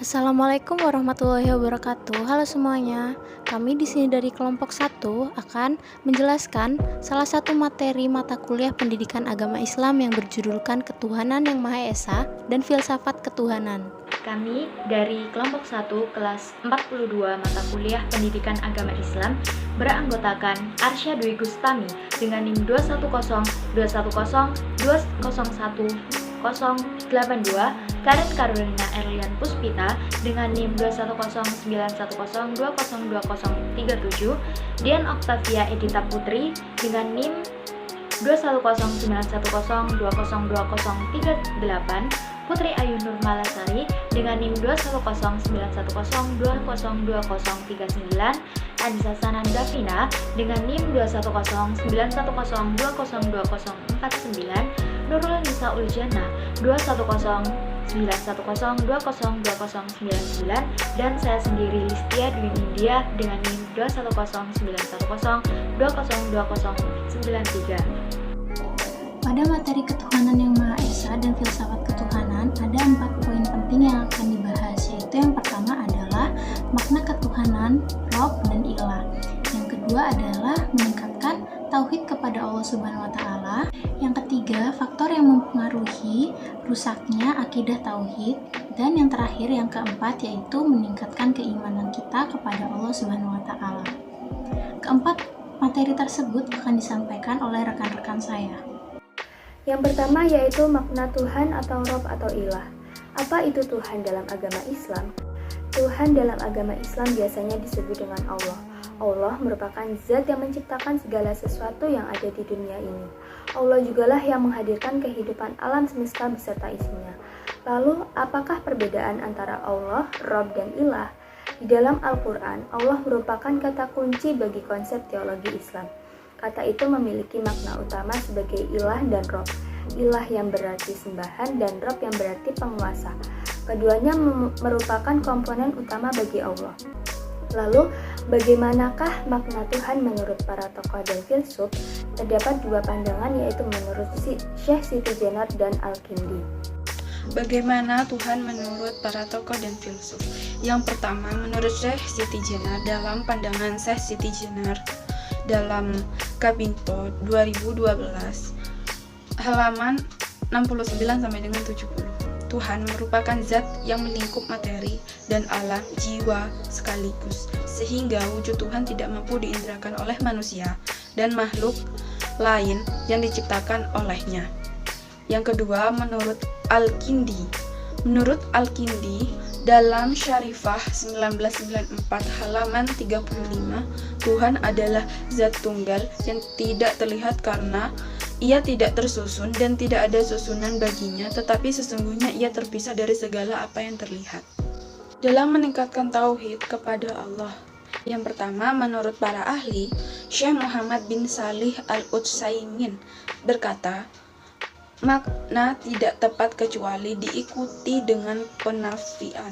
Assalamualaikum warahmatullahi wabarakatuh. Halo semuanya. Kami di sini dari kelompok 1 akan menjelaskan salah satu materi mata kuliah pendidikan agama Islam yang berjudulkan Ketuhanan yang Maha Esa dan Filsafat Ketuhanan. Kami dari kelompok 1 kelas 42 mata kuliah pendidikan agama Islam beranggotakan Arsya Dwi Gustami dengan NIM 21021200182, Karen Carolina Erlian Puspita dengan NIM 2109102020037, Dian Octavia Edita Putri dengan NIM 2109102020038, Putri Ayu Nur Malasari dengan NIM 2109102020039, Anissa Sananda Vina dengan NIM 2109102020049, Nurul Nisa Uljana 2109102020099, dan saya sendiri Listia Dwi Nindya dengan NIM 2109102020093. Pada materi Ketuhanan yang Maha Esa dan Filsafat Ketuhanan ada 4 poin penting yang akan dibahas, yaitu yang pertama adalah makna ketuhanan, Rob, dan Ilah. Yang kedua adalah meningkatkan tauhid kepada Allah Subhanahu wa Ta'ala. Yang ketiga, faktor yang mempengaruhi rusaknya akidah tauhid. Dan yang terakhir, yang keempat, yaitu meningkatkan keimanan kita kepada Allah Subhanahu wa Ta'ala. Keempat materi tersebut akan disampaikan oleh rekan-rekan saya. Yang pertama yaitu makna Tuhan atau Rob atau Ilah. Apa itu Tuhan dalam agama Islam? Tuhan dalam agama Islam biasanya disebut dengan Allah. Allah merupakan zat yang menciptakan segala sesuatu yang ada di dunia ini. Allah jugalah yang menghadirkan kehidupan alam semesta beserta isinya. Lalu, apakah perbedaan antara Allah, Rob, dan Ilah? Di dalam Al-Quran, Allah merupakan kata kunci bagi konsep teologi Islam. Kata itu memiliki makna utama sebagai ilah dan rob. Ilah yang berarti sembahan dan rob yang berarti penguasa. Keduanya merupakan komponen utama bagi Allah. Lalu, bagaimanakah makna Tuhan menurut para tokoh dan filsuf? Terdapat dua pandangan, yaitu menurut Syekh Siti Jenar dan Al-Kindi. Bagaimana Tuhan menurut para tokoh dan filsuf? Yang pertama, menurut Syekh Siti Jenar, dalam pandangan Syekh Siti Jenar dalam Kabinto 2012 halaman 69 sampai dengan 70. Tuhan merupakan zat yang melingkup materi dan alam jiwa sekaligus, sehingga wujud Tuhan tidak mampu diindrakan oleh manusia dan makhluk lain yang diciptakan olehnya. Yang kedua, menurut Al-Kindi. Menurut Al-Kindi, dalam Syarifah 1994 halaman 35, Tuhan adalah zat tunggal yang tidak terlihat karena ia tidak tersusun dan tidak ada susunan baginya, tetapi sesungguhnya ia terpisah dari segala apa yang terlihat. Dalam meningkatkan tauhid kepada Allah, yang pertama, menurut para ahli, Syekh Muhammad bin Salih Al-Utsaimin berkata, makna tidak tepat kecuali diikuti dengan penafian,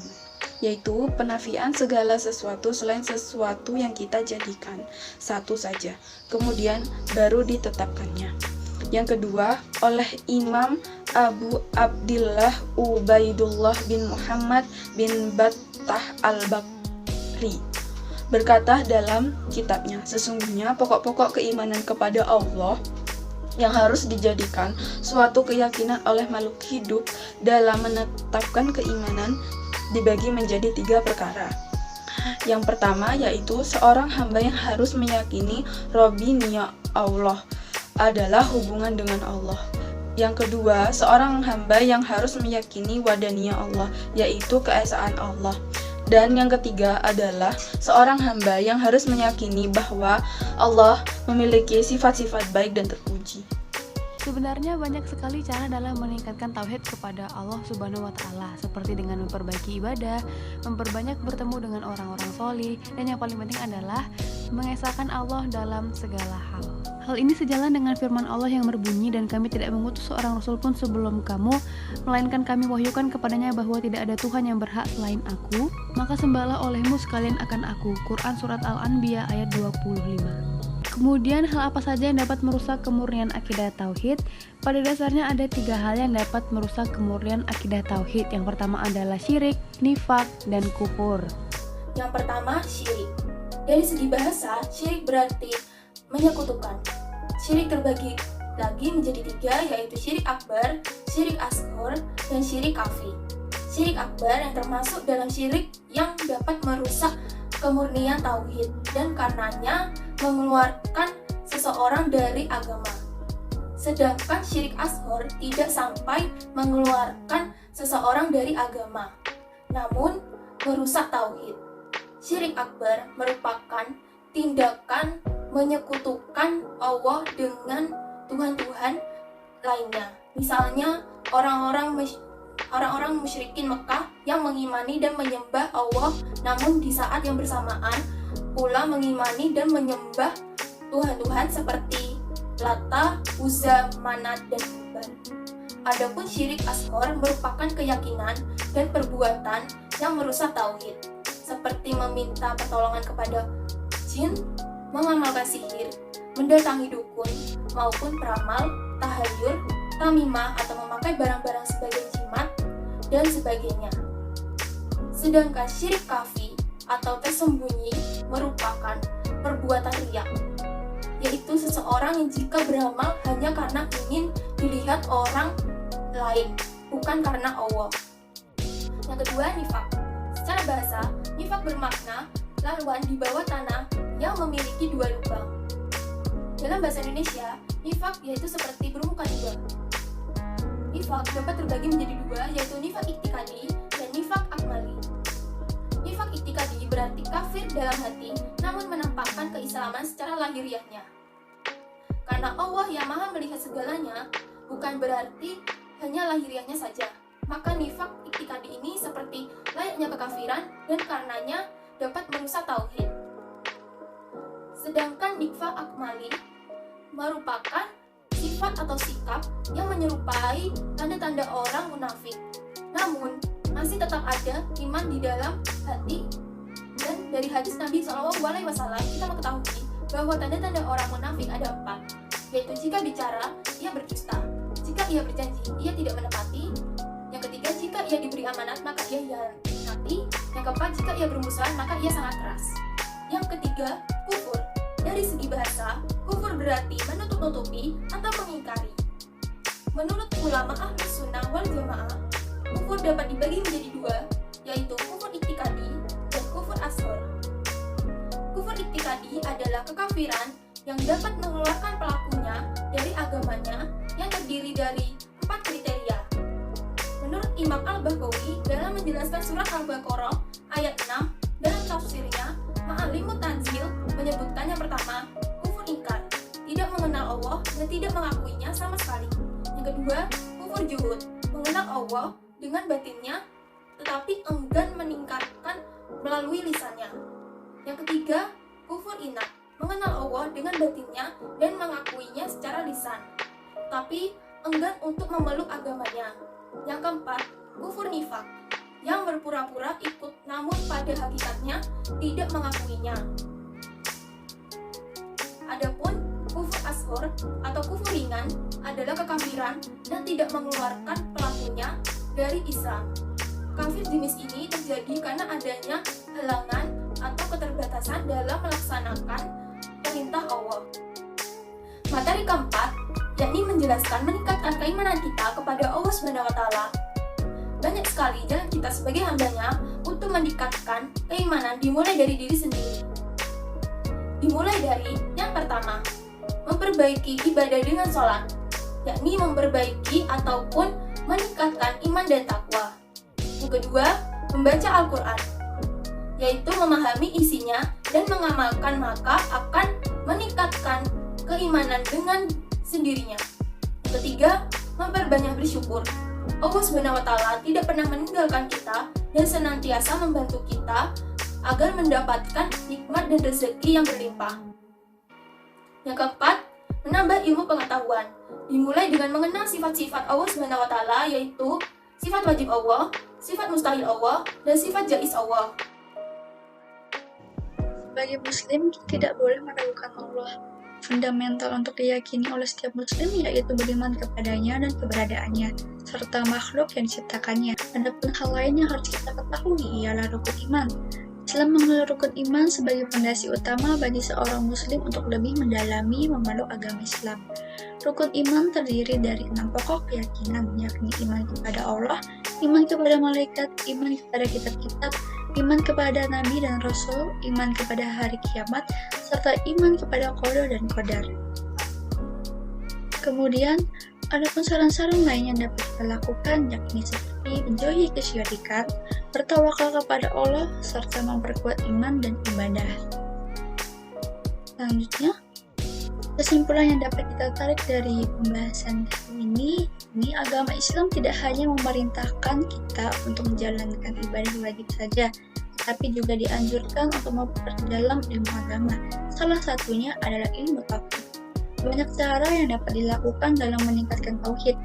yaitu penafian segala sesuatu selain sesuatu yang kita jadikan satu saja, kemudian baru ditetapkannya. Yang kedua, oleh Imam Abu Abdillah Ubaidullah bin Muhammad bin Battah al-Bakri berkata dalam kitabnya, sesungguhnya pokok-pokok keimanan kepada Allah yang harus dijadikan suatu keyakinan oleh makhluk hidup dalam menetapkan keimanan dibagi menjadi 3 perkara. Yang pertama yaitu seorang hamba yang harus meyakini Robbinya Allah adalah hubungan dengan Allah. Yang kedua, seorang hamba yang harus meyakini Wadaniyah Allah, yaitu keesaan Allah. Dan yang ketiga adalah seorang hamba yang harus meyakini bahwa Allah memiliki sifat-sifat baik dan terpuji. Sebenarnya banyak sekali cara dalam meningkatkan tauhid kepada Allah Subhanahu wa Ta'ala, seperti dengan memperbaiki ibadah, memperbanyak bertemu dengan orang-orang solih, dan yang paling penting adalah mengesahkan Allah dalam segala hal. Hal ini sejalan dengan firman Allah yang berbunyi, dan kami tidak mengutus seorang rasul pun sebelum kamu, melainkan kami wahyukan kepadanya bahwa tidak ada Tuhan yang berhak selain aku, maka sembahlah olehmu sekalian akan aku. Quran Surat Al-Anbiya ayat 25. Kemudian hal apa saja yang dapat merusak kemurnian akidah tauhid? Pada dasarnya ada 3 hal yang dapat merusak kemurnian akidah tauhid. Yang pertama adalah syirik, nifak, dan kufur. Yang pertama, syirik. Dari segi bahasa, syirik berarti menyekutukan. Syirik terbagi lagi menjadi 3, yaitu syirik akbar, syirik asghar, dan syirik khafi. Syirik akbar yang termasuk dalam syirik yang dapat merusak kemurnian tauhid dan karenanya mengeluarkan seseorang dari agama. Sedangkan syirik asghar tidak sampai mengeluarkan seseorang dari agama, namun merusak tauhid. Syirik akbar merupakan tindakan menyekutukan Allah dengan Tuhan-Tuhan lainnya. Misalnya orang-orang musyrikin Mekah yang mengimani dan menyembah Allah, namun di saat yang bersamaan pula mengimani dan menyembah Tuhan-Tuhan seperti Lata, Uzza, Manat, dan Hubal. Adapun syirik asghar merupakan keyakinan dan perbuatan yang merusak tauhid, seperti meminta pertolongan kepada jin, mengamalkan sihir, mendatangi dukun maupun peramal, tahayul, tamimah atau memakai barang-barang sebagai jimat dan sebagainya. Sedangkan syirik khafi atau tersembunyi merupakan perbuatan riya, yaitu seseorang yang jika beramal hanya karena ingin dilihat orang lain, bukan karena Allah. Yang kedua, nifak. Secara bahasa, nifak bermakna laluan di bawah tanah yang memiliki 2 lubang. Dalam bahasa Indonesia, nifak yaitu seperti bermuka 2. Nifak dapat terbagi menjadi 2, yaitu nifak iktikadi dan nifak akmali. Nifak iktikadi berarti kafir dalam hati, namun menampakkan keislaman secara lahiriahnya. Karena Allah yang maha melihat segalanya, bukan berarti hanya lahiriahnya saja. Maka nifak iktikadi ini seperti layaknya kekafiran dan karenanya dapat merusak tauhid. Sedangkan nifak akmali merupakan sifat atau sikap yang menyerupai tanda-tanda orang munafik, namun masih tetap ada iman di dalam hati. Dan dari hadis Nabi SAW kita mengetahui bahwa tanda-tanda orang munafik ada 4, yaitu jika bicara ia berdusta, jika ia berjanji ia tidak menepati, yang ketiga jika ia diberi amanat maka ia hianati, yang keempat jika ia bermusuhan maka ia sangat keras, yang ketiga kufur. Dari segi bahasa, kufur berarti menutup-nutupi atau mengingkari. Menurut ulama Ahlus Sunnah wal Jamaah, kufur dapat dibagi menjadi 2, yaitu kufur iktikadi dan kufur asghar. Kufur iktikadi adalah kekafiran yang dapat mengeluarkan pelakunya dari agamanya yang terdiri dari 4 kriteria. Menurut Imam Al-Baghawi dalam menjelaskan surat Al-Baqarah ayat 6 dalam tafsirnya, Ma'alimut Tanzil menyebutkan yang pertama, kufur ingkar, tidak mengenal Allah dan tidak mengakuinya sama sekali. Yang kedua, kufur juhud, mengenal Allah dengan batinnya tetapi enggan meningkatkan melalui lisannya. Yang ketiga, kufur inat, mengenal Allah dengan batinnya dan mengakuinya secara lisan, tapi enggan untuk memeluk agamanya. Yang keempat, kufur nifak, yang berpura-pura ikut namun pada hakikatnya tidak mengakuinya. Adapun kufur asghar atau kufur ringan adalah kekafiran dan tidak mengeluarkan pelakunya dari Islam. Kafir jenis ini terjadi karena adanya halangan atau keterbatasan dalam melaksanakan perintah Allah. Materi keempat, yakni menjelaskan meningkatkan keimanan kita kepada Allah SWT. Banyak sekali jalan kita sebagai hambanya untuk meningkatkan keimanan dimulai dari diri sendiri. Dimulai dari yang pertama, memperbaiki ibadah dengan sholat, yakni memperbaiki ataupun meningkatkan iman dan takwa. Yang kedua, membaca Al-Quran, yaitu memahami isinya dan mengamalkan, maka akan meningkatkan keimanan dengan sendirinya. Yang ketiga, memperbanyak bersyukur. Allah SWT tidak pernah meninggalkan kita dan senantiasa membantu kita agar mendapatkan nikmat dan rezeki yang berlimpah. Yang keempat, menambah ilmu pengetahuan, dimulai dengan mengenal sifat-sifat Allah SWT, yaitu sifat wajib Allah, sifat mustahil Allah, dan sifat jaiz Allah. Bagi muslim tidak boleh meragukan Allah. fundamental untuk diyakini oleh setiap muslim, yaitu beriman kepadanya dan keberadaannya, serta makhluk yang diciptakannya. Adapun hal lain yang harus kita ketahui ialah rukun iman. Islam mengenal rukun iman sebagai fondasi utama bagi seorang muslim untuk lebih mendalami memeluk agama Islam. Rukun iman terdiri dari 6 pokok keyakinan, yakni iman kepada Allah, iman kepada malaikat, iman kepada kitab-kitab, iman kepada nabi dan rasul, iman kepada hari kiamat, serta iman kepada qada dan qadar. Kemudian, adapun saran-saran lain yang dapat kita lakukan, yakni seperti menjauhi kesyirikan, bertawakal kepada Allah, serta memperkuat iman dan ibadah. Selanjutnya, kesimpulan yang dapat kita tarik dari pembahasan kali ini agama Islam tidak hanya memerintahkan kita untuk menjalankan ibadah wajib saja, tapi juga dianjurkan untuk memperdalam ilmu agama. Salah satunya adalah ilmu tauhid. Banyak cara yang dapat dilakukan dalam meningkatkan tauhid.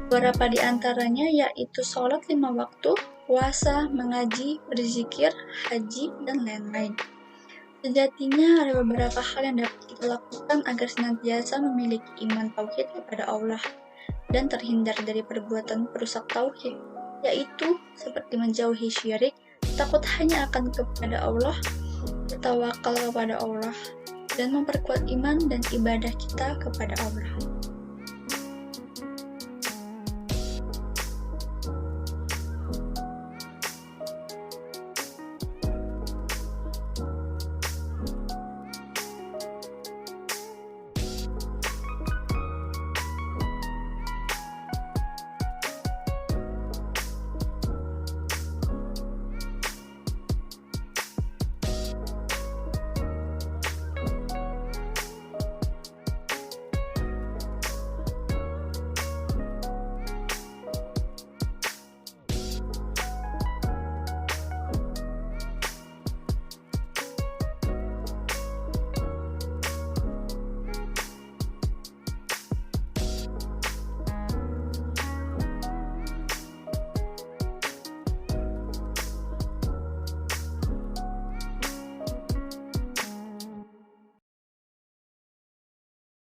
Beberapa di antaranya yaitu sholat 5 waktu, puasa, mengaji, berzikir, haji, dan lain-lain. Sejatinya ada beberapa hal yang dapat kita lakukan agar senantiasa memiliki iman tauhid kepada Allah dan terhindar dari perbuatan perusak tauhid, yaitu seperti menjauhi syirik, takut hanya akan kepada Allah, bertawakal kepada Allah, dan memperkuat iman dan ibadah kita kepada Allah.